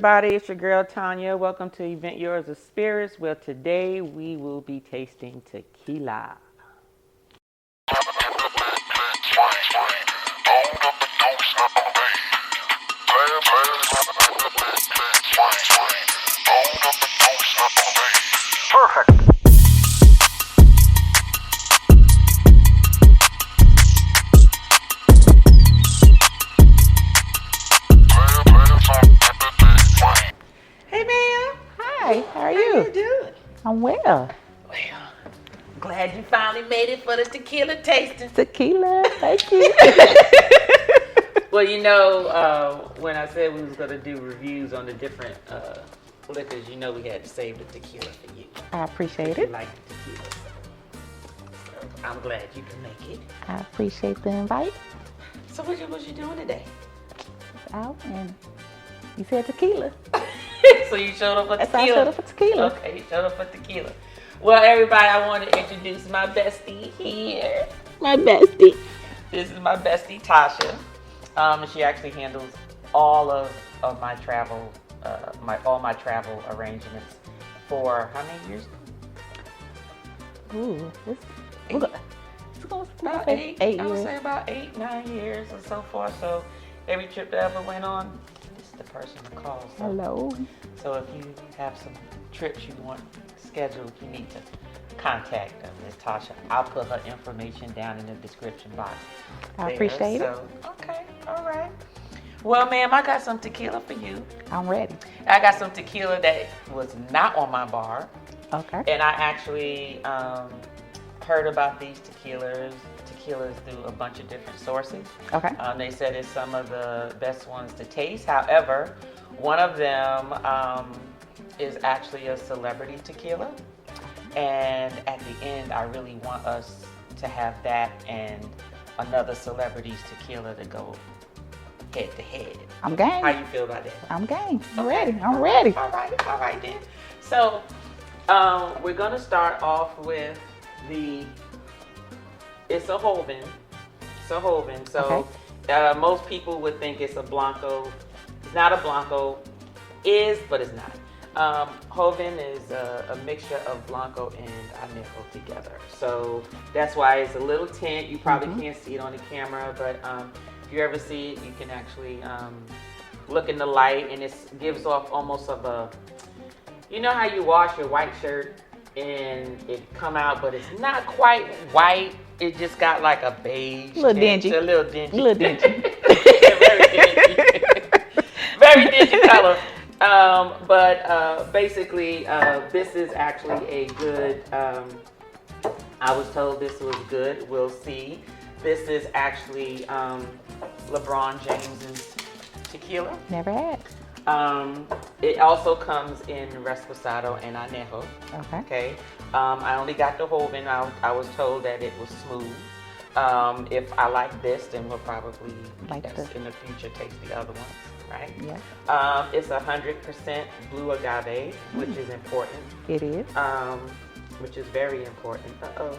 everybody, it's your girl Tanya. Welcome to Event Yours of Spirits. Well, today we will be tasting tequila. Perfect. Hey, ma'am. Hi, how are How you? you doing? I'm well. Well, glad you finally made it for the tequila tasting. Tequila, thank you. Well, you know, when I said we was going to do reviews on the different liquors, you know we had to save the tequila for you. I appreciate You it. like the tequila. So I'm glad you can make it. I appreciate the invite. So what you doing today? Out and you said tequila. So you showed up for That's why I tequila? showed up for tequila. Okay, you showed up for tequila. Well, everybody, I want to introduce my bestie here. My bestie. This is my bestie, Tasha. She actually handles all of my travel, all my travel arrangements for how many years? Ooh, it's going About to eight. eight I would years. say about 8, 9 years or so forth. So every trip that I ever went on, this is the person to call. So, Hello. So if you have some trips you want scheduled, you need to contact Miss Tasha. I'll put her information down in the description box. I there. appreciate it. Okay, all right. Well, ma'am, I got some tequila for you. I'm ready. I got some tequila that was not on my bar, Okay. and I actually heard about these tequilas through a bunch of different sources. Okay. They said it's some of the best ones to taste. However, one of them is actually a celebrity tequila. And at the end, I really want us to have that and another celebrity's tequila to go head to head. I'm game. How you feel about that? I'm game. I'm Okay. ready. I'm ready. All right then. So we're gonna start off with it's a Joven. It's a Joven. So most people would think it's a Blanco. It's not a Blanco. But it's not. Joven is a mixture of Blanco and Anejo together. So that's why it's a little tint. You probably can't see it on the camera, but if you ever see it, you can actually look in the light, and it gives off almost of a, you know how you wash your white shirt and it come out, but it's not quite white. It just got like a beige Little tint. dingy. It's a little dingy. Little dingy. Very dingy. Very dingy color. But basically, this is actually a good, I was told this was good. We'll see. This is actually LeBron James's tequila. Never had. It also comes in Resposado and Anejo. Okay. Okay. I only got the Joven. I was told that it was smooth. If I like this, then we'll probably in the future taste the other ones. Right? Yeah. It's 100% blue agave, which is important. It is. Which is very important. Uh-oh,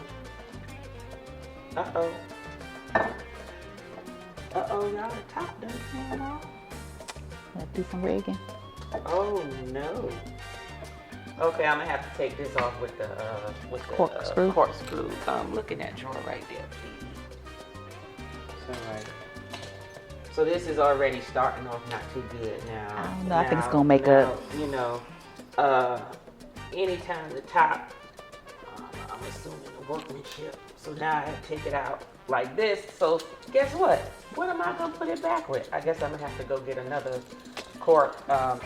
y'all, the top done came off. Let's do some rigging. Oh, no. Okay, I'm gonna have to take this off with the Corkscrew. Corkscrew. Look in that drawer right there, please. All right. So this is already starting off not too good now. I don't know. I think it's gonna make up. You know, anytime the top, I'm assuming the workmanship. So now I have to take it out like this. So guess what? What am I gonna put it back with? I guess I'm gonna have to go get another cork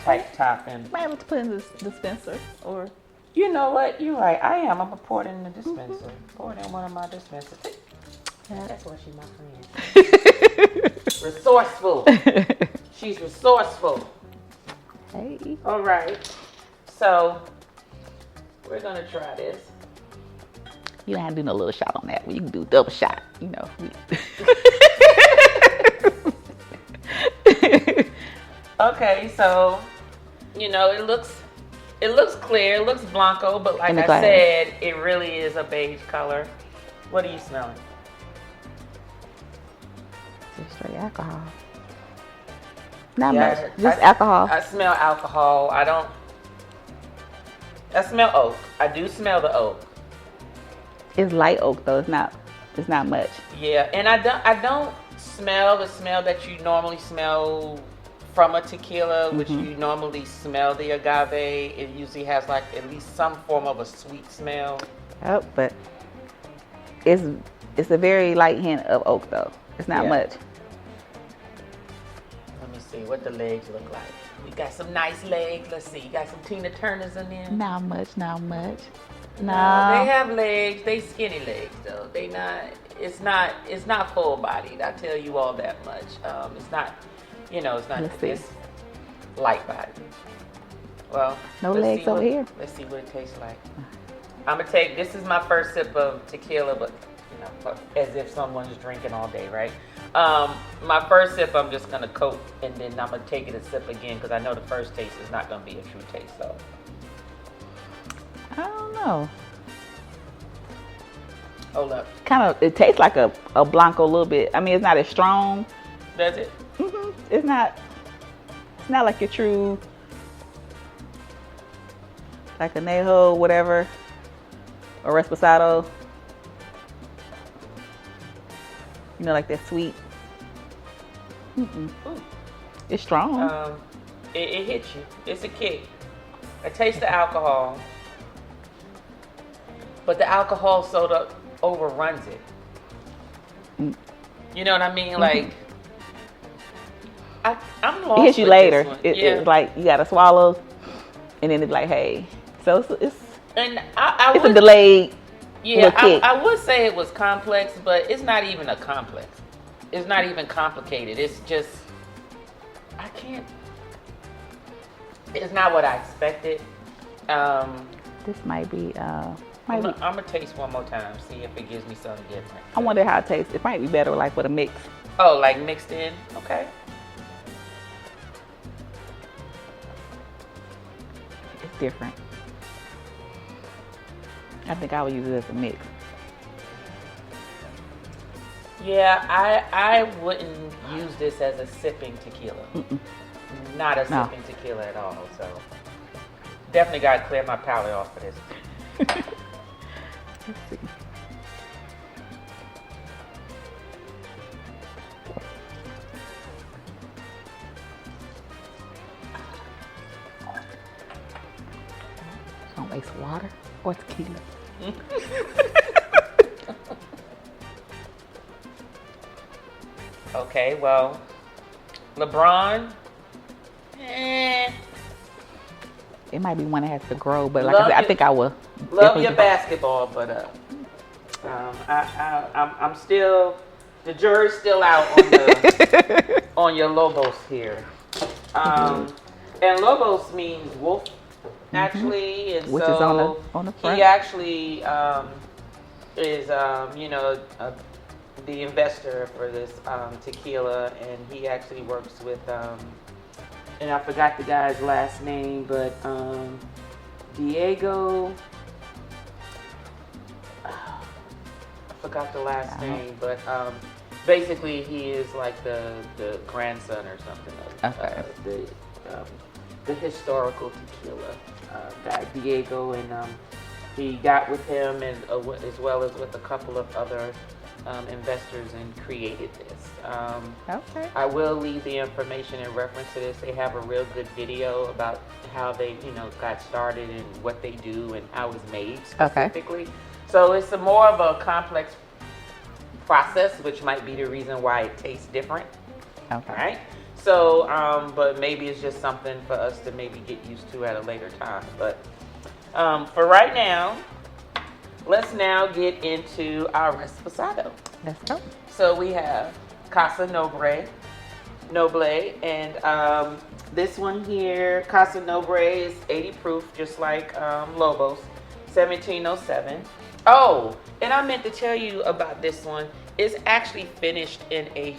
type top and. Might have to put in this dispenser or. You know what? You're right. I am. I'm gonna pour it in the dispenser. Pour it in one of my dispensers. Yeah. That's why she's my friend. Resourceful. She's resourceful. Hey. All right. So we're gonna try this. You don't have to do no little shot on that. You can do double shot. You know. Okay. So you know it looks clear. It looks blanco, but like I glass. said, it really is a beige color. What are you smelling? Just straight alcohol. Not much. Just alcohol. I smell alcohol. I smell oak. I do smell the oak. It's light oak though. It's not much. Yeah, and I don't smell the smell that you normally smell from a tequila, which you normally smell the agave. It usually has like at least some form of a sweet smell. Oh, but it's a very light hint of oak though. It's not much. Let me see what the legs look like. We got some nice legs. Let's see. You got some Tina Turners in there. Not much. No. They have legs. They skinny legs though. They not. It's not full bodied. I tell you all that much. It's not. It's not. It's light body. Well, no legs over here. Let's see what it tastes like. I'm gonna take. This is my first sip of tequila, but as if someone's drinking all day, right? My first sip, I'm just gonna coat, and then I'm gonna take it a sip again because I know the first taste is not gonna be a true taste. So I don't know. Hold up. It tastes like a Blanco a little bit. I mean, it's not as strong. Does it? It's not like your true, like Anejo, whatever, or Resposado. Like that sweet. It's strong. It hits you. It's a kick. I taste the alcohol, but the alcohol soda overruns it. You know what I mean? Like, I'm lost. It hits you with later. This one. It's like you gotta swallow, and then it's like, hey. So it's and it's a delayed. Yeah, I would say it was complex, but it's not even a complex. It's not even complicated. It's just, it's not what I expected. This might be, I'm gonna taste one more time, see if it gives me something different. I wonder how it tastes. It might be better like with a mix. Oh, like mixed in? Okay. It's different. I think I would use it as a mix. Yeah, I wouldn't use this as a sipping tequila. Not a sipping tequila at all. So definitely got to clear my palate off for this. Let's see. Don't waste water or tequila. Okay, well, LeBron, It might be one that has to grow, but like I said, I think I will. Love your basketball, but I'm still, the jury's still out on the on your Lobos here. And Lobos means wolf, actually, and which so is on the front. he actually is the investor for this tequila, and he actually works with and I forgot the guy's last name, but Diego. I forgot the last name, but basically he is like the grandson or something of the historical tequila guy Diego, and he got with him and as well as with a couple of other investors and created this. Okay. I will leave the information in reference to this. They have a real good video about how they, got started and what they do and how it's made specifically. Okay. So it's more of a complex process, which might be the reason why it tastes different. Okay. All right. So, but maybe it's just something for us to maybe get used to at a later time. But for right now, let's now get into our Resposado. Let's go. So we have Casa Noble, and this one here, Casa Noble, is 80 proof, just like Lobos, 1707. Oh, and I meant to tell you about this one. It's actually finished in a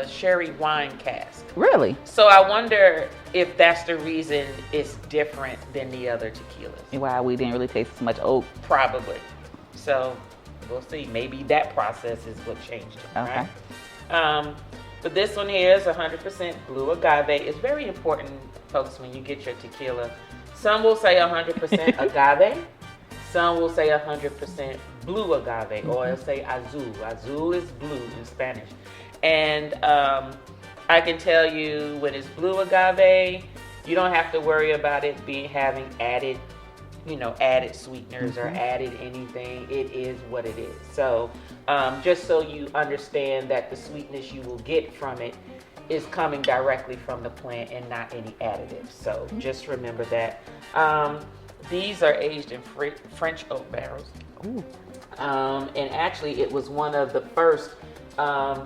sherry wine cask. Really? So I wonder if that's the reason it's different than the other tequilas. Why we didn't really taste as much oak. Probably. So we'll see. Maybe that process is what changed it. Okay. Right? But this one here is 100% blue agave. It's very important, folks, when you get your tequila. Some will say 100% agave. Some will say 100% blue agave, or they'll say azul. Azul is blue in Spanish. And I can tell you when it's blue agave, you don't have to worry about it having added sweeteners or added anything. It is what it is. So just so you understand that the sweetness you will get from it is coming directly from the plant and not any additives. So just remember that. These are aged in French oak barrels. Ooh. And actually it was one of the first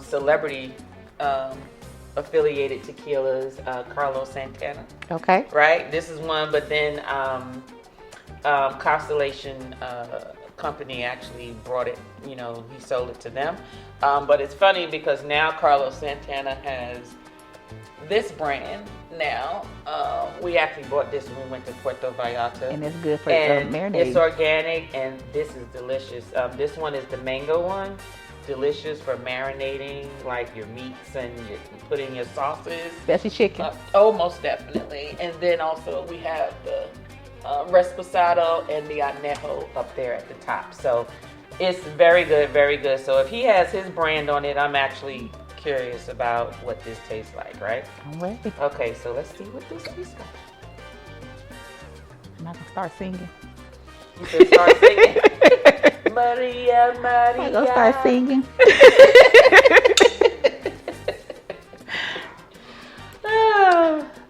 celebrity affiliated tequilas, Carlos Santana. Okay. Right? This is one, but then Constellation company actually brought it, he sold it to them. But it's funny because now Carlos Santana has this brand now. We actually bought this when we went to Puerto Vallarta. And it's good for marinating. It's organic and this is delicious. This one is the mango one. Delicious for marinating like your meats and putting your sauces. Bestie chicken. Most definitely. And then also we have the Resposado and the Anejo up there at the top. So it's very good, very good. So if he has his brand on it, I'm actually curious about what this tastes like, right? I'm ready. Okay, so let's see what this tastes like. I'm not gonna start singing. You should start singing. Maria, Maria. I'm gonna start singing.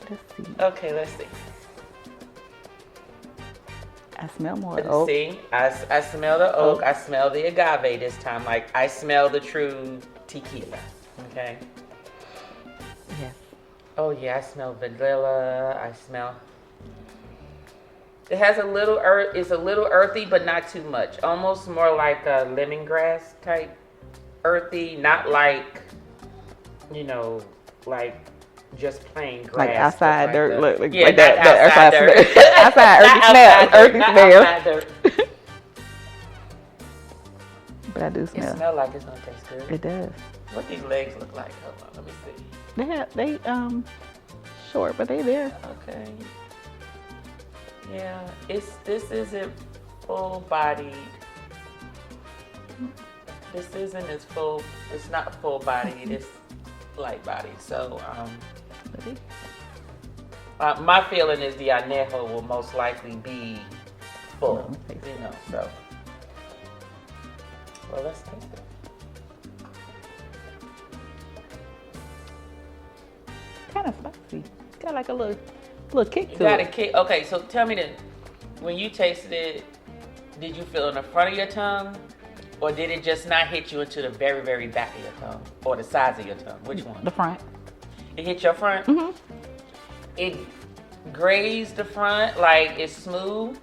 Let's see. Okay, let's see. I smell more oak. See, I smell the oak. I smell the agave this time. Like I smell the true tequila. Okay. Yes. Oh yeah, I smell vanilla. I smell. It has a little earth. It's a little earthy, but not too much. Almost more like a lemongrass type earthy, not like, like just plain grass. Like outside dirt. Like like that outside dirt. Outside earthy smell. Outside dirt. But I do smell. It smells like it's gonna taste good. It does. What these legs look like? Hold on, let me see. They short, but they there. Okay. Yeah, this isn't full bodied. This isn't as full. It's not full bodied. It's light bodied. So my feeling is the anejo will most likely be full. So well, let's taste it. Kind of spicy. Got like a little kick to it. Got a kick. Okay, so tell me then, when you tasted it, did you feel in the front of your tongue, or did it just not hit you into the very, very back of your tongue, or the sides of your tongue? Which one? The front. It hit your front? Mm-hmm. It grazed the front, like it's smooth.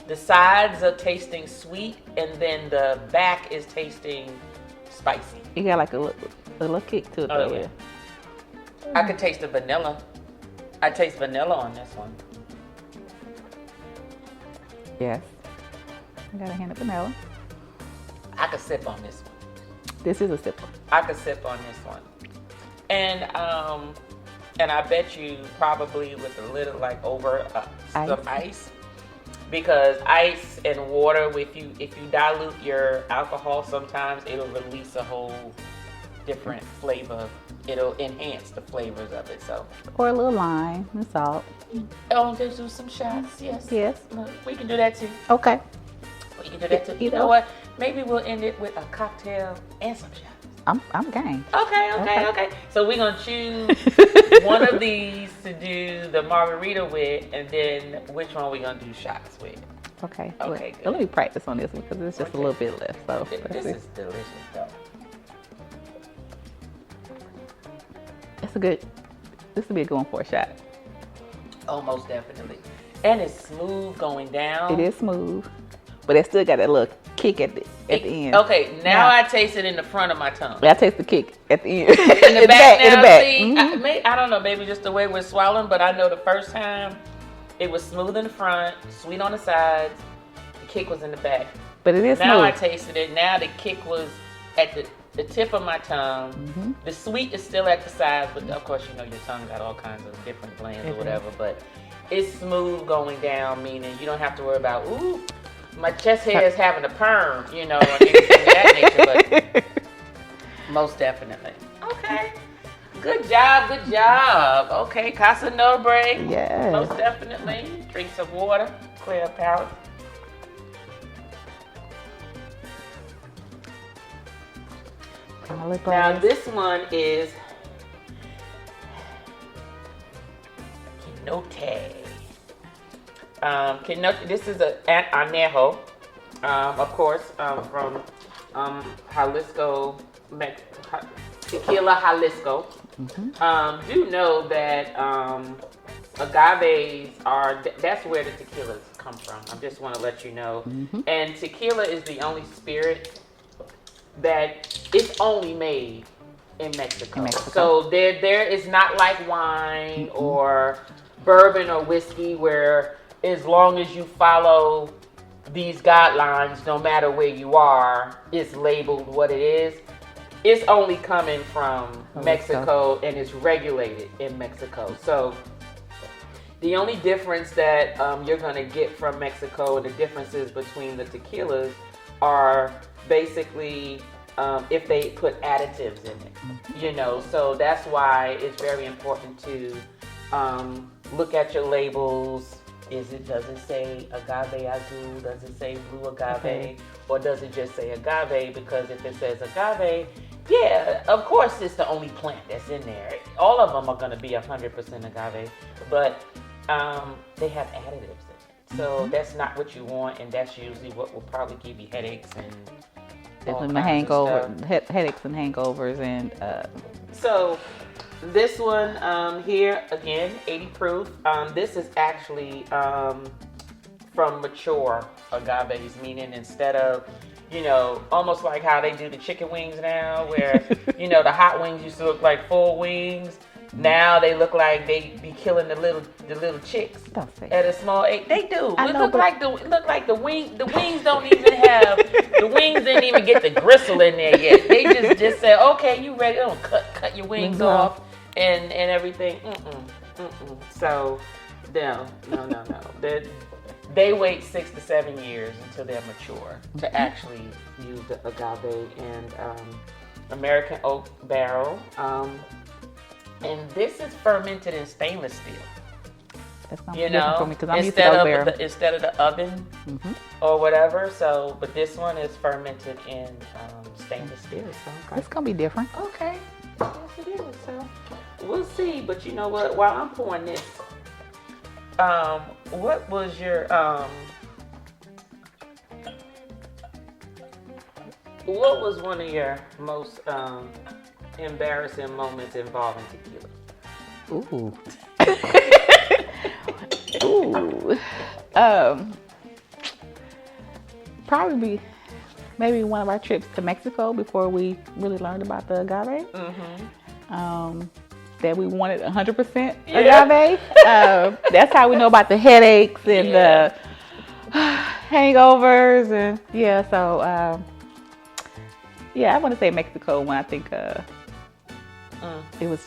The sides are tasting sweet, and then the back is tasting spicy. You got like a little kick to it. Oh, though, yeah. I could taste the vanilla. I taste vanilla on this one. Yes. I got a hand of vanilla. I could sip on this one. This is a sipper. I could sip on this one. And I bet you probably with a little like over some ice. Because ice and water, if you dilute your alcohol, sometimes it'll release a whole different flavor. It'll enhance the flavors of it. So. Or a little lime and salt. Oh, just do some shots. Yes. Yes. Look, we can do that too. Okay. We can do that too. You know what? Maybe we'll end it with a cocktail and some shots. I'm game. Okay. So we're gonna choose one of these to do the margarita with, and then which one we gonna do shots with. Okay. Okay. Good. Let me practice on this one because it's just a little bit left. So this is delicious though. This will be a good one for a shot. Oh, most definitely. And it's smooth going down. It is smooth, but it still got that little kick at the end. Okay, now I taste it in the front of my tongue. I taste the kick at the end. In the back now, in the back. see, Mm-hmm. I don't know, maybe just the way we're swallowing, but I know the first time it was smooth in the front, sweet on the sides, the kick was in the back. But it is now smooth. I tasted it, now the kick was at the the tip of my tongue. Mm-hmm. The sweet is still at the sides, but of course, you know, your tongue got all kinds of different glands or whatever, but it's smooth going down, meaning you don't have to worry about, ooh, my chest hair is having a perm, you know, or anything of that nature, but most definitely. Okay. Good job, good job. Okay, Casa Noble. Yes. Most definitely. Drink some water, clear palate. Now this one is Cenote. Cenote. This is a Anejo, of course, from Jalisco, Tequila, Jalisco. Mm-hmm. Do know that agaves that's where the tequilas come from. I just want to let you know. Mm-hmm. And tequila is the only spirit that it's only made in Mexico. So there is not like wine or bourbon or whiskey where as long as you follow these guidelines, no matter where you are, it's labeled what it is. It's only coming from Mexico and it's regulated in Mexico. So the only difference that you're going to get from Mexico and the differences between the tequilas are basically if they put additives in it, you know. So that's why it's very important to look at your labels. Does it say agave azul? Does it say blue agave? Or does it just say agave? Because if it says agave, yeah, of course it's the only plant that's in there. All of them are going to be 100% agave, but they have additives in it. So that's not what you want, and that's usually what will probably give you headaches and definitely headaches and hangovers. And so this one here, again, 80 proof. This is actually from mature agaves, meaning instead of, you know, almost like how they do the chicken wings now, where, you know, the hot wings used to look like full wings. Now they look like they be killing the little chicks at a small age. They do. It look like the wings don't even have the wings didn't even get the gristle in there yet. They just said, okay, you ready? Don't cut your wings off and everything. So no. They wait 6 to 7 years until they're mature to actually use the agave and American oak barrel. And this is fermented in stainless steel. That's gonna be different for me because I'm used to instead of the oven or whatever. So, but this one is fermented in stainless steel. So it's gonna be different. Okay, yes it is. So we'll see. But you know what? While I'm pouring this, what was your what was one of your most embarrassing moments involving tequila? Ooh. Probably maybe one of our trips to Mexico before we really learned about the agave. That we wanted 100% agave. That's how we know about the headaches and the hangovers and so I want to say Mexico when I think it was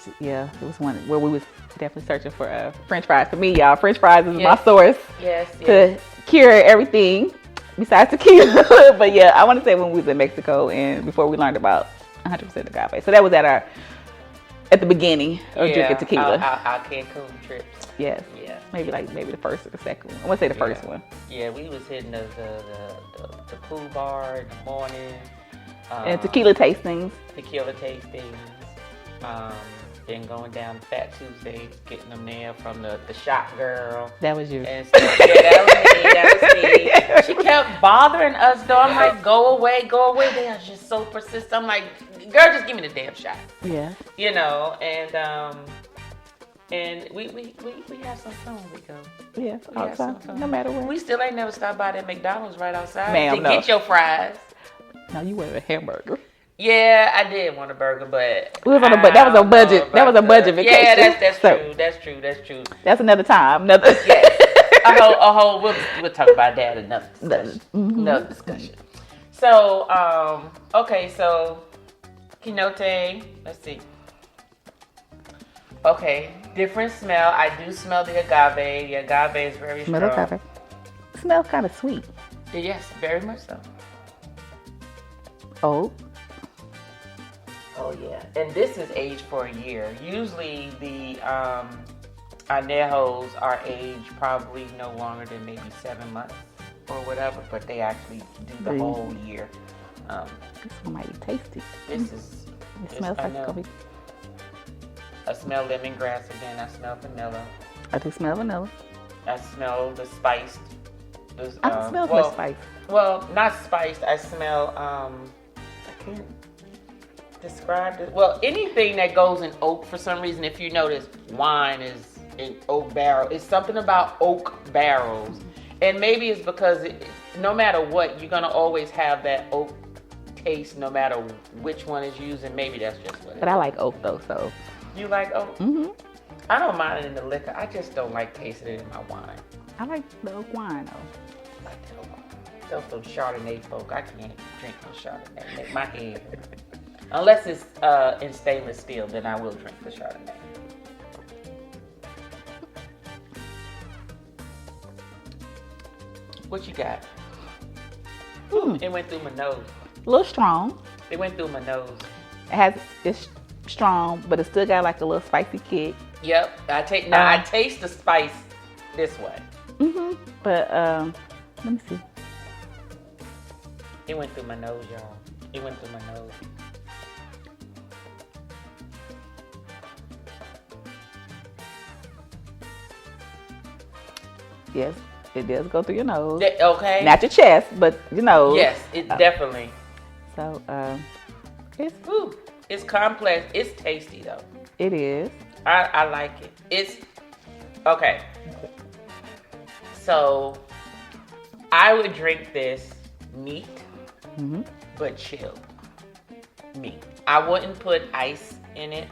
one where we was definitely searching for French fries. For me, y'all, French fries is my source to cure everything besides tequila. But yeah, I want to say when we was in Mexico and before we learned about 100% agave. So that was at the beginning of drinking tequila. Our Cancun trips. Yes. Yeah. Maybe the first or the second one. I want to say the first one. Yeah, we was hitting the pool bar in the morning. And tequila tastings. Then going down Fat Tuesday, getting them there from the shop girl. That was you. And so, that was me. She kept bothering us though. I'm like, go away. They are just so persistent. I'm like, girl, just give me the damn shot. Yeah. You know, and we have some fun when we go. Yeah, outside, no matter where. We still ain't never stopped by that McDonald's right outside to get your fries. No, you wanted a hamburger. Yeah, I did want a burger, but that was a budget. That was a budget vacation. Yeah, that's true. That's another time. Yes. a whole. We'll talk about that another discussion. So, okay, so Cenote. Let's see. Okay, different smell. I do smell the agave. The agave is very strong. Agave. It smells kind of sweet. Yes, very much so. Oh. Oh yeah, and this is aged for a year. Usually the Anejos are aged probably no longer than maybe 7 months or whatever, but they actually do the whole year. This one might be tasty. This is. It smells like coffee. I smell lemongrass again. I smell vanilla. I do smell vanilla. I smell the spiced. I smell the spice. Well, not spiced. I smell. I can't describe it. Well, anything that goes in oak for some reason. If you notice, wine is in oak barrel. It's something about oak barrels, and maybe it's because no matter what, you're gonna always have that oak taste, no matter which one is used, and maybe that's just what. But I like oak though, so. You like oak? Mm-hmm. I don't mind it in the liquor. I just don't like tasting it in my wine. I like the oak wine though. Those Chardonnay folk, I can't drink no Chardonnay. Make my head hurt. Unless it's in stainless steel, then I will drink the Chardonnay. What you got? Ooh, it went through my nose. A little strong. It went through my nose. It's strong, but it still got like a little spicy kick. Yep, I taste the spice this way. But let me see. It went through my nose, y'all. It went through my nose. Yes, it does go through your nose. Okay. Not your chest, but your nose. Yes, it definitely. So it's complex. It's tasty though. It is. I like it. It's okay. So I would drink this neat, but chilled. Me. I wouldn't put ice in it.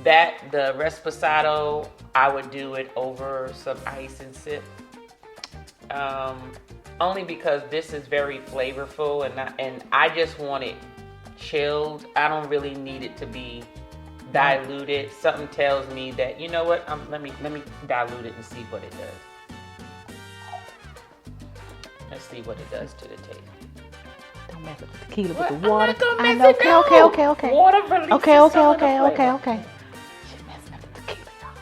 The Resposado, I would do it over some ice and sip. Only because this is very flavorful, and I just want it chilled. I don't really need it to be diluted. Something tells me that, you know what? Let me dilute it and see what it does. Let's see what it does to the taste. Don't mess with the tequila with the water. I'm not gonna mess know. it down. Okay. Water releases Okay. She's messing up the tequila, y'all.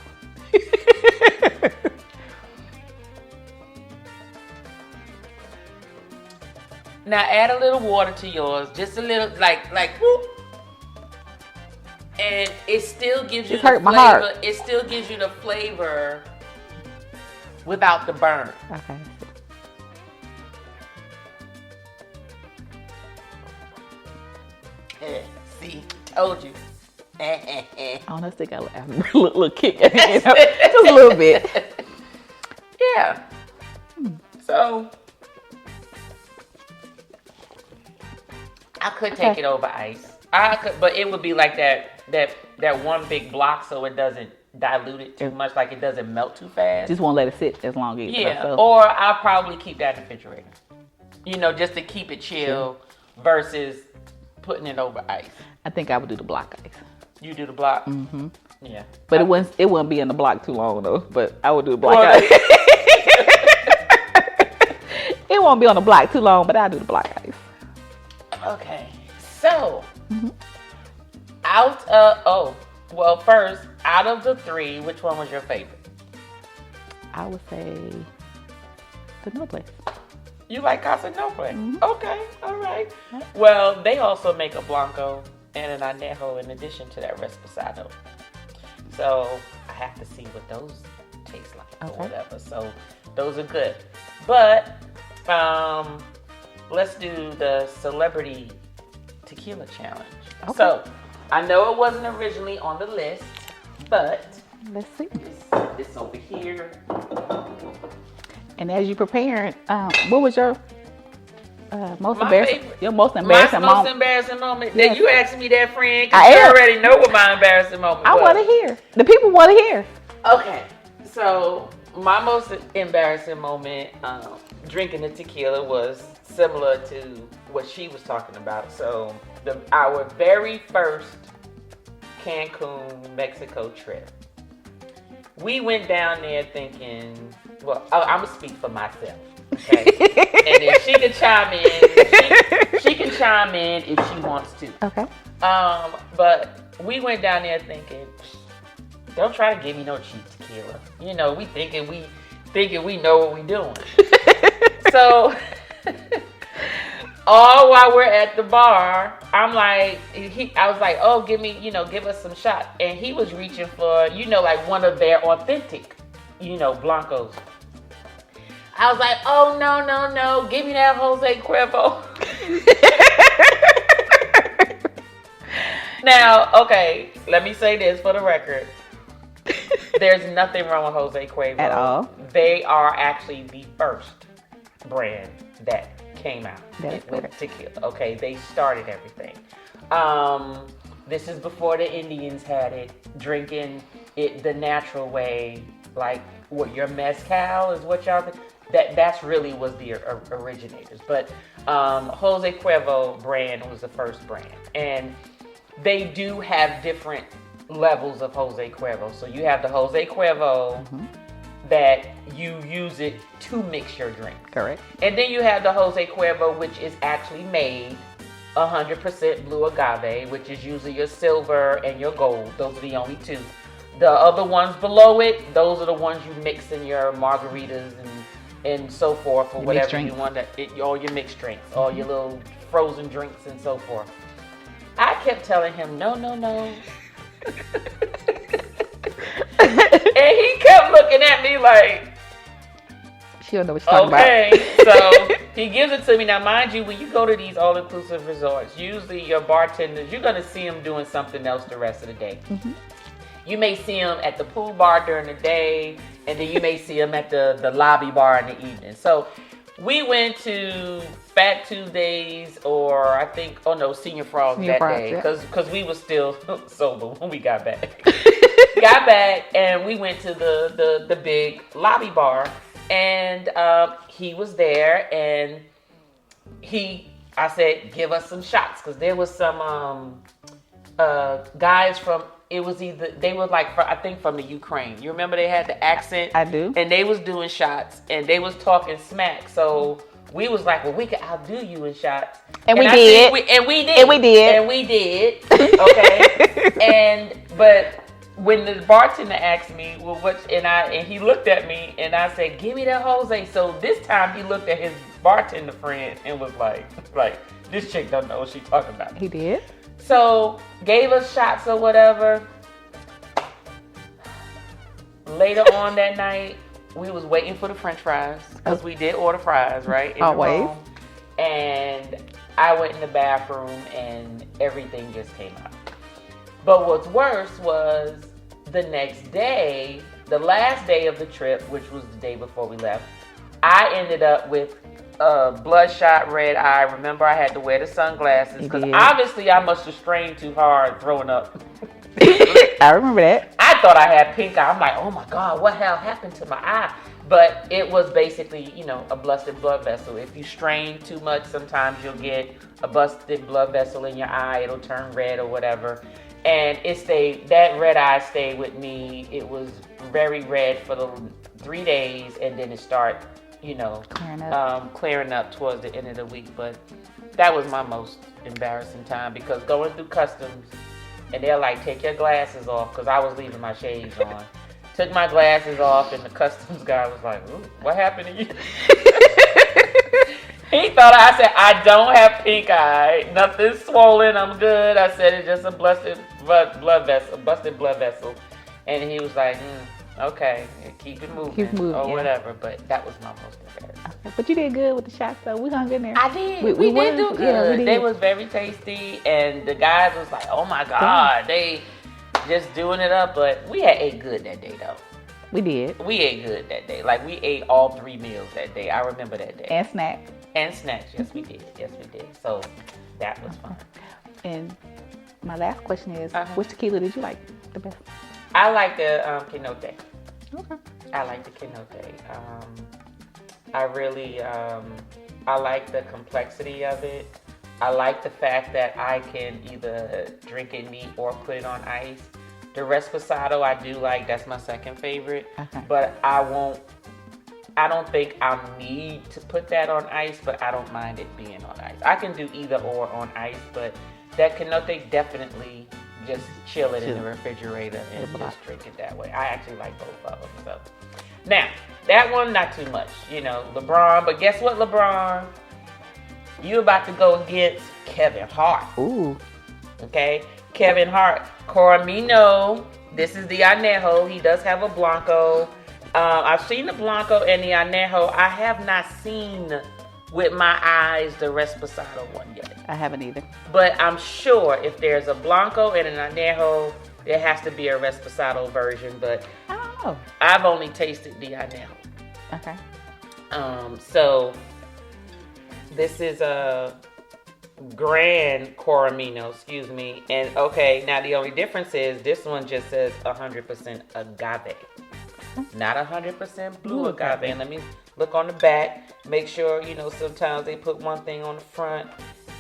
Now add a little water to yours, just a little, like whoop. And it still gives you the flavor. Heart. It still gives you the flavor without the burn. Okay. See, told you. I don't know if they got a little kick at it, just a little bit. Yeah. So I could take it over ice. I could, but it would be like that one big block, so it doesn't dilute it too much, like it doesn't melt too fast. Just won't let it sit as long as or I'll probably keep that in the refrigerator. You know, just to keep it chill versus putting it over ice. I think I would do the block ice. You do the block? Mm-hmm. Yeah. But it wouldn't be in the block too long though. But I would do the block ice. It won't be on the block too long, but I'll do the block ice. Okay. So first, out of the three, which one was your favorite? I would say the Noble. You like Casa Noble? Mm-hmm. Okay, all right. Well, they also make a Blanco and an Anejo in addition to that Resposado. So I have to see what those taste like or whatever. So those are good. But let's do the celebrity tequila challenge. Okay. So I know it wasn't originally on the list, but let's see. This over here. And as you preparing, what was your most embarrassing moment? Yes. You asking me that, friend? Because you already know what my embarrassing moment was. I want to hear. The people want to hear. Okay, so My most embarrassing moment drinking the tequila was similar to what she was talking about. So our very first Cancun, Mexico trip, we went down there thinking, well, I'm gonna speak for myself, okay? And if she can chime in, she can chime in if she wants to. Okay. But we went down there thinking, don't try to give me no cheap tequila. You know, we thinking we know what we doing. So all while we're at the bar, I'm like, I was like, oh, give us some shots. And he was reaching for, like one of their authentic, Blancos. I was like, oh, no, give me that Jose Cuervo. Now, okay, let me say this for the record. There's nothing wrong with Jose Cuervo. At all. They are actually the first brand that came out with tequila. Okay, they started everything. This is before the Indians had it, drinking it the natural way, like what your mezcal is what y'all think. That's really was the originators. But Jose Cuervo brand was the first brand, and they do have different levels of Jose Cuervo. So you have the Jose Cuervo that you use it to mix your drink. Correct. And then you have the Jose Cuervo, which is actually made 100% blue agave, which is usually your silver and your gold. Those are the only two. The other ones below it, those are the ones you mix in your margaritas and so forth, or whatever you want all your mixed drinks, all your little frozen drinks and so forth. I kept telling him, no. And he kept looking at me like, she don't know what you're talking about. Okay, so he gives it to me. Now, mind you, when you go to these all-inclusive resorts, usually your bartenders, you're going to see them doing something else the rest of the day. Mm-hmm. You may see them at the pool bar during the day, and then you may see them at the lobby bar in the evening. So we went to Fat Tuesdays, or I think, Senior Frogs that day, because we were still sober when we got back. Got back, and we went to the big lobby bar, and he was there, and I said, give us some shots, because there was some guys from, they were like, I think from the Ukraine. You remember they had the accent? I do. And they was doing shots, and they was talking smack, so we was like, well, we could outdo you in shots. And we did. Okay. But when the bartender asked me, well, and he looked at me, and I said, give me that Jose. So this time he looked at his bartender friend and was like, this chick don't know what she's talking about. He did. So gave us shots or whatever. Later on that night, we was waiting for the French fries, because we did order fries, right? Always. And I went in the bathroom and everything just came out. But what's worse was the next day, the last day of the trip, which was the day before we left, I ended up with bloodshot red eye. Remember, I had to wear the sunglasses because obviously I must have strained too hard throwing up. I remember that. I thought I had pink eye. I'm like, oh my God, what hell happened to my eye? But it was basically, a busted blood vessel. If you strain too much, sometimes you'll get a busted blood vessel in your eye. It'll turn red or whatever. And that red eye stayed with me. It was very red for the 3 days, and then it started, clearing up towards the end of the week. But that was my most embarrassing time, because going through customs, and they're like, take your glasses off, because I was leaving my shades on. Took my glasses off, and the customs guy was like, ooh, what happened to you? He thought I said, I don't have pink eye. Nothing's swollen. I'm good. I said, it's just a busted blood vessel. And he was like, okay, keep it moving. Or whatever. But that was my most embarrassing. Okay. But you did good with the shots, though. We hung in there. I did. We did do good. Yeah, they was very tasty. And the guys was like, oh my God, they just doing it up. But we had ate good that day, though. We did. We ate good that day. Like, we ate all 3 meals that day. I remember that day. And snacks. And snacks, yes we did. So that was fun. And my last question is, which tequila did you like the best? I like the Cenote. Okay. I like the Cenote. I really, I like the complexity of it. I like the fact that I can either drink it neat or put it on ice. The Resposado I do like. That's my second favorite. Okay. But I don't think I need to put that on ice, but I don't mind it being on ice. I can do either or on ice, but that Cenote definitely just chill it in the refrigerator and just drink it that way. I actually like both of them. So now, that one, not too much. You know, LeBron. But guess what, LeBron? You about to go against Kevin Hart. Ooh. Okay? Kevin Hart. Coramino. This is the Anejo. He does have a Blanco. I've seen the Blanco and the Anejo. I have not seen with my eyes the Resposado one yet. I haven't either. But I'm sure if there's a Blanco and an Anejo, there has to be a Resposado version. But I don't know. I've only tasted the Anejo. Okay. So this is a Gran Coramino, excuse me. And okay, now the only difference is this one just says 100% agave. Not 100% blue agave. And let me look on the back. Make sure, you know, sometimes they put one thing on the front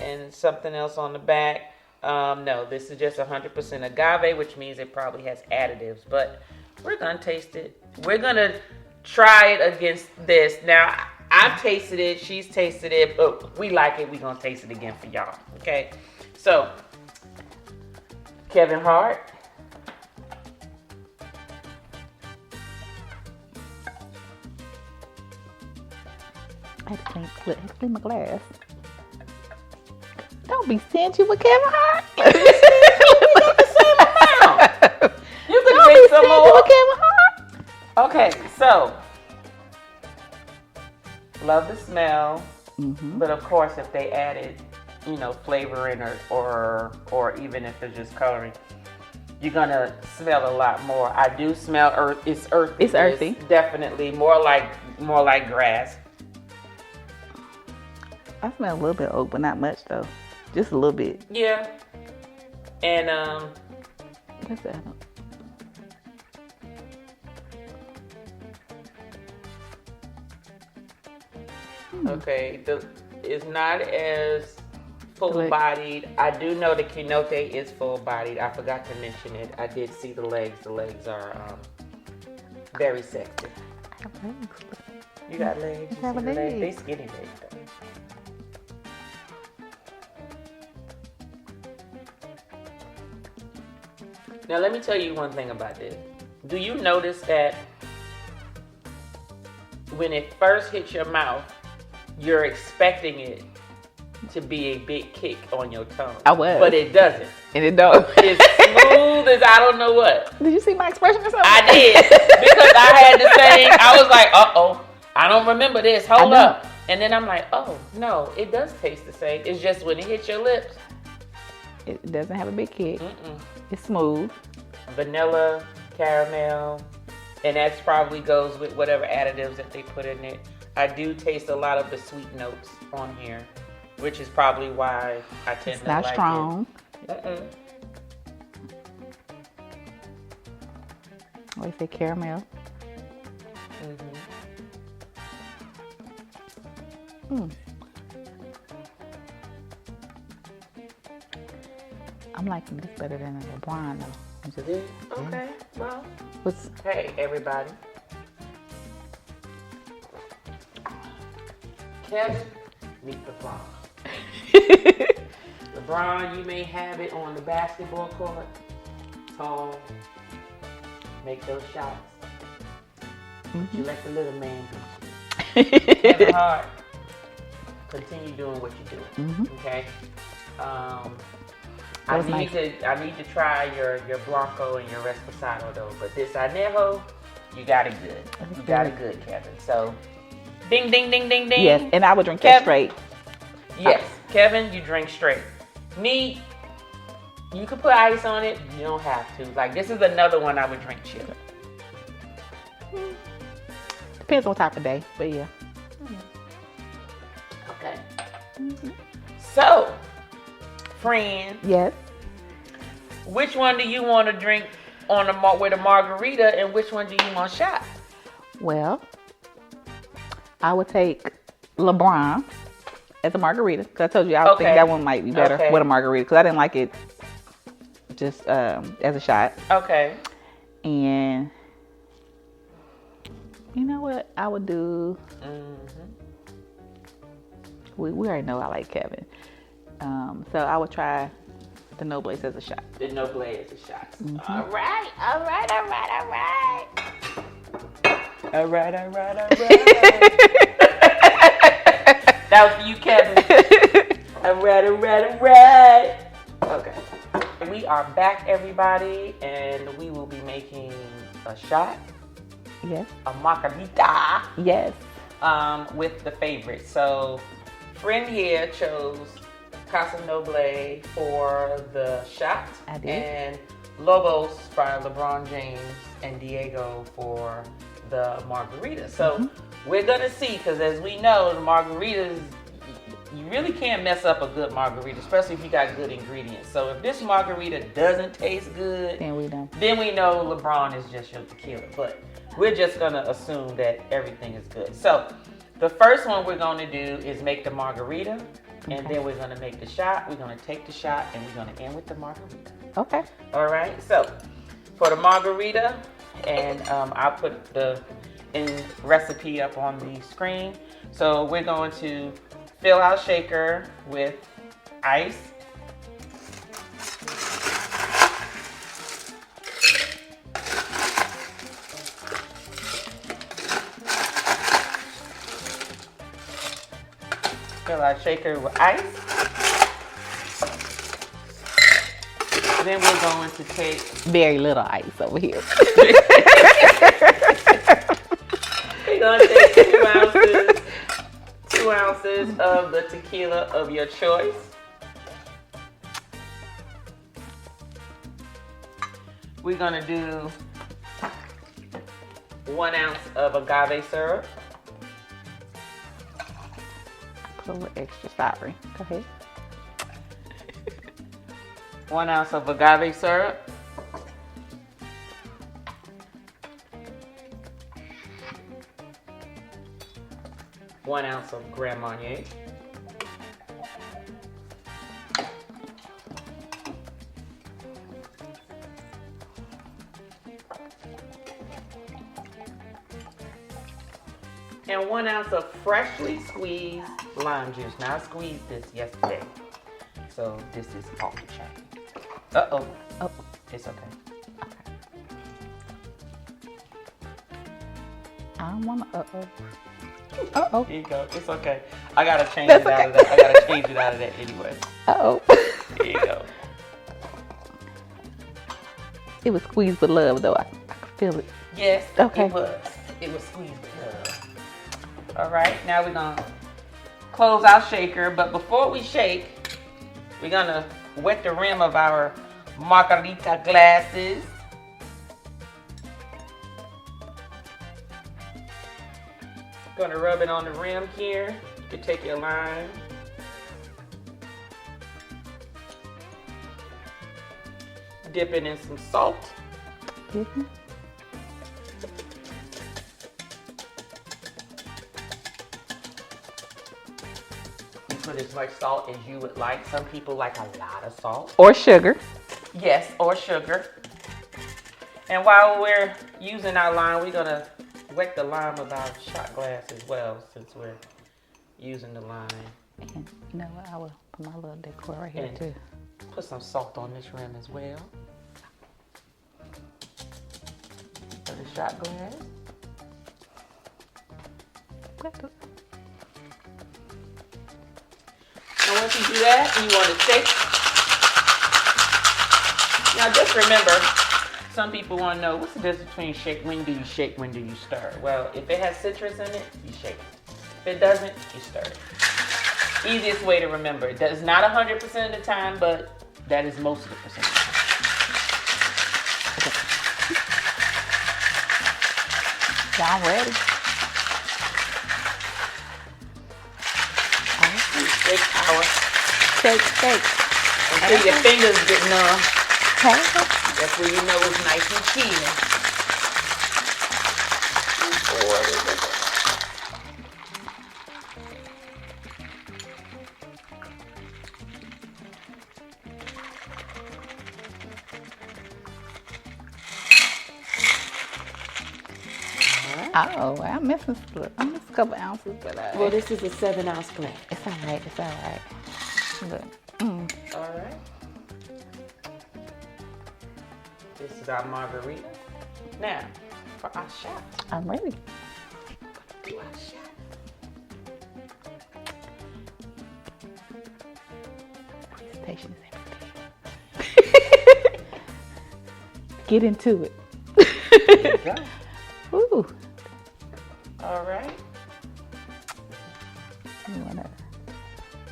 and something else on the back. No, this is just 100% agave, which means it probably has additives. But we're going to taste it. We're going to try it against this. Now, I've tasted it. She's tasted it. But we like it. We're going to taste it again for y'all. Okay? So, Kevin Hart. I had to clean my glass. Don't be stingy with Kevin Hart. You can drink some more. With Kevin Hart. Okay, so love the smell, but of course, if they added, you know, flavoring or even if it's just coloring, you're gonna smell a lot more. I do smell earth. It's earthy. It's earthy. It's definitely more like grass. I smell a little bit of oak, but not much though. Just a little bit. Yeah. And what's that? Okay, it's not as full-bodied. I do know the Cenote is full-bodied. I forgot to mention it. I did see the legs. The legs are very sexy. I have legs. You got legs? You have see the legs? legs. They skinny legs though. Now let me tell you one thing about this. Do you notice that when it first hits your mouth, you're expecting it to be a big kick on your tongue? I was. But it doesn't. And it don't. It's smooth as I don't know what. Did you see my expression or something? I did. Because I had the same, I was like, uh-oh, I don't remember this. Hold up. And then I'm like, oh, no, it does taste the same. It's just when it hits your lips. It doesn't have a big kick. It's smooth. Vanilla, caramel, and that probably goes with whatever additives that they put in it. I do taste a lot of the sweet notes on here, which is probably why I tend to like it. It's not strong. They say caramel. I'm liking this better than a LeBron though. Okay, well, What's hey everybody. Kevin, meet LeBron. LeBron, you may have it on the basketball court, tall, make those shots. You let the little man beat you. Kevin Hart, continue doing what you're doing. Okay. I need to try your Blanco and your Resposado though, but this Anejo, you got it good. You got it good, Kevin. So, ding, ding, ding, ding, ding. Yes, and I would drink that straight. Yes, Kevin, you drink straight. Me, you could put ice on it. You don't have to. Like, this is another one I would drink chilled. Depends on what type of day, but yeah. Okay. So, friend. Yes. Which one do you want to drink on with a margarita, and which one do you want shot? Well, I would take LeBron as a margarita. Because I told you I think that one might be better with a margarita. Because I didn't like it just as a shot. Okay. And you know what? I would do... We already know I like Kevn. So I would try the Nobles as a shot. The Noble as a shot. Mm-hmm. All right. That was for you, Kevn. All right. Okay. We are back, everybody, and we will be making a shot. Yes. A margarita. Yes. With the favorite. So, friend here chose Casa Noble for the shot. I did. And Lobos by LeBron James and Diego for the margarita. So we're gonna see, because as we know, the margaritas, you really can't mess up a good margarita, especially if you got good ingredients. So if this margarita doesn't taste good, then we know LeBron is just your tequila. But we're just gonna assume that everything is good. So the first one we're gonna do is make the margarita, and then we're gonna make the shot. We're gonna take the shot, and we're gonna end with the margarita. Okay. All right. So for the margarita, and I'll put the recipe up on the screen. So we're going to fill our shaker with ice. Fill our shaker with ice. Then we're going to take very little ice over here. We're going to take 2 ounces of the tequila of your choice. We're going to do 1 ounce of agave syrup. Put a little extra, sorry. Go ahead. 1 ounce of agave syrup. One ounce of Gran Marnier. And 1 ounce of freshly squeezed lime juice. Now I squeezed this yesterday, so this is off the chain. Uh-oh. Oh, it's okay. I don't want to Uh-oh. Here you go. It's okay. I gotta change it out of that. I gotta change it out of that anyway. Uh-oh. Here you go. It was squeezed with love, though. I could feel it. Yes. Okay. It was. It was squeezed with love. All right. Now we're gonna close our shaker, but before we shake, we're gonna wet the rim of our margarita glasses. Gonna rub it on the rim here. You can take your lime. Dip it in some salt. Mm-hmm. You put as much salt as you would like. Some people like a lot of salt. Or sugar. Yes, or sugar. And while we're using our lime, we're gonna wet the lime of our shot glass as well, since we're using the lime. And you know what? I will put my little decor right here too. Put some salt on this rim as well. For the shot glass. And once you do that, you want to shake. Now just remember, some people want to know, what's the difference between shake? When do you shake? When do you stir? Well, if it has citrus in it, you shake it. If it doesn't, you stir it. Easiest way to remember. It does not 100% of the time, but that is most of the percent of the time. Y'all ready? Shake power. Shake. Until your fingers get numb. Okay. That's where you know it's nice and keen. 4. Oh, I'm missing a couple ounces, but well, this is a 7-ounce glass. It's all right. It's all right. Look. All right. This is our margarita. Now, for our shot. I'm ready. Do our shot. Presentation is everything. Get into it. There you go. Ooh. All right.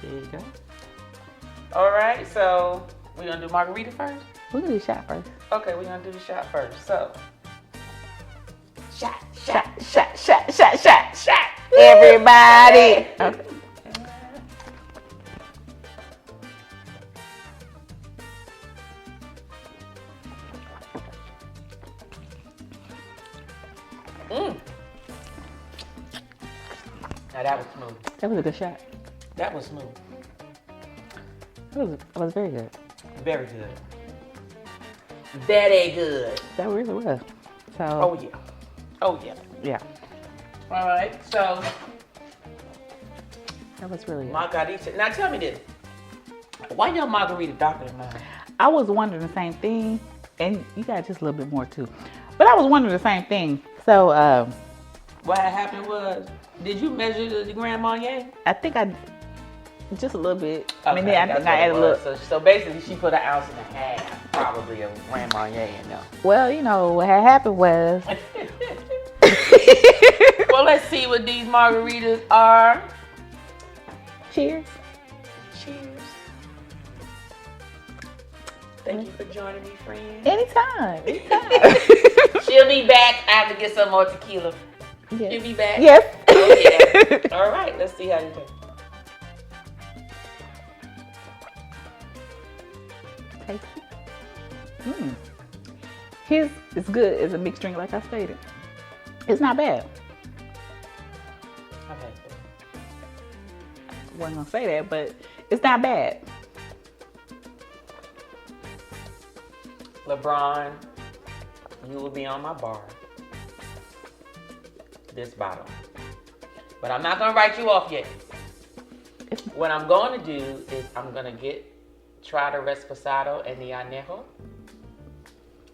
There you go. All right, so we're going to do margarita first? We're going to do the shot first. Okay, we're going to do the shot first. So, shot. Everybody. Okay. Now that was smooth. That was a good shot. That was smooth. It was very good. Very good. Very good. That really was. So. Oh yeah. Oh yeah. Yeah. All right. So. That was really good. Margarita. Now tell me this. Why your margarita darker than mine? I was wondering the same thing, and you got just a little bit more too. But I was wondering the same thing. So. What happened was, did you measure the Gran Marnier? I think I just a little bit. Okay, I mean, I think I added a little. So basically, she put 1.5 ounces probably of Gran Marnier in there. Well, you know what had happened was. Well, let's see what these margaritas are. Cheers. Cheers. Thank you for joining me, friend. Anytime. She'll be back. I have to get some more tequila. Yes. She'll be back. Yes. Oh, yeah. All right. Let's see how you do. Tasty. His is good as a mixed drink, like I stated. It's not bad. Okay. I wasn't gonna say that, but it's not bad. LeBron, you will be on my bar. This bottle. But I'm not gonna write you off yet. What I'm going to do is I'm gonna try the Resposado and the Anejo.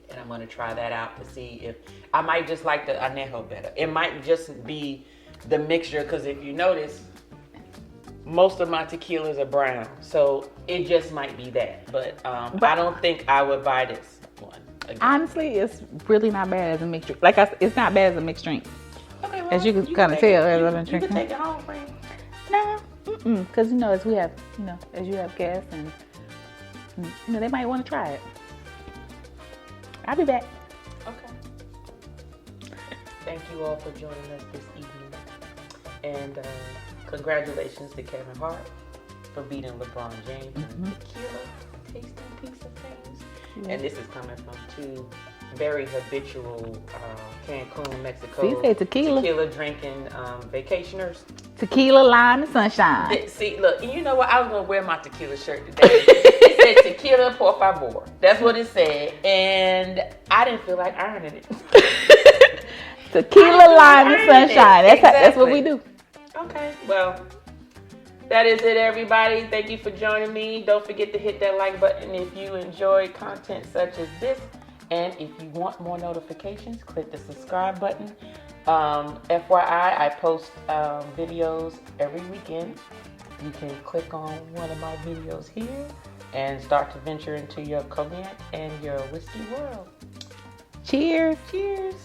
And I'm gonna try that out to see if I might just like the Anejo better. It might just be the mixture, because if you notice, most of my tequilas are brown, so it just might be that. But I don't think I would buy this one again. Honestly, it's really not bad as a mixed drink. It's not bad as a mixed drink. Okay, well, as you can kind of tell, as I've been drinking. drinking. You can take it home, friend. No, because as we have, as you have guests, and they might want to try it. I'll be back. Okay. Thank you all for joining us this evening, and congratulations to Kevn Hart for beating LeBron James in the Tequila tasting piece of things. Yeah. And this is coming from two very habitual Cancun, Mexico. So you say tequila drinking vacationers. Tequila, lime, and sunshine. See, look, you know what? I was gonna wear my tequila shirt today. It said tequila por favor. That's what it said, and I didn't feel like ironing it. Tequila, lime, and sunshine. That's what we do. Okay, well, that is it, everybody. Thank you for joining me. Don't forget to hit that like button if you enjoy content such as this. And if you want more notifications, click the subscribe button. FYI, I post videos every weekend. You can click on one of my videos here and start to venture into your cognac and your whiskey world. Cheers. Cheers.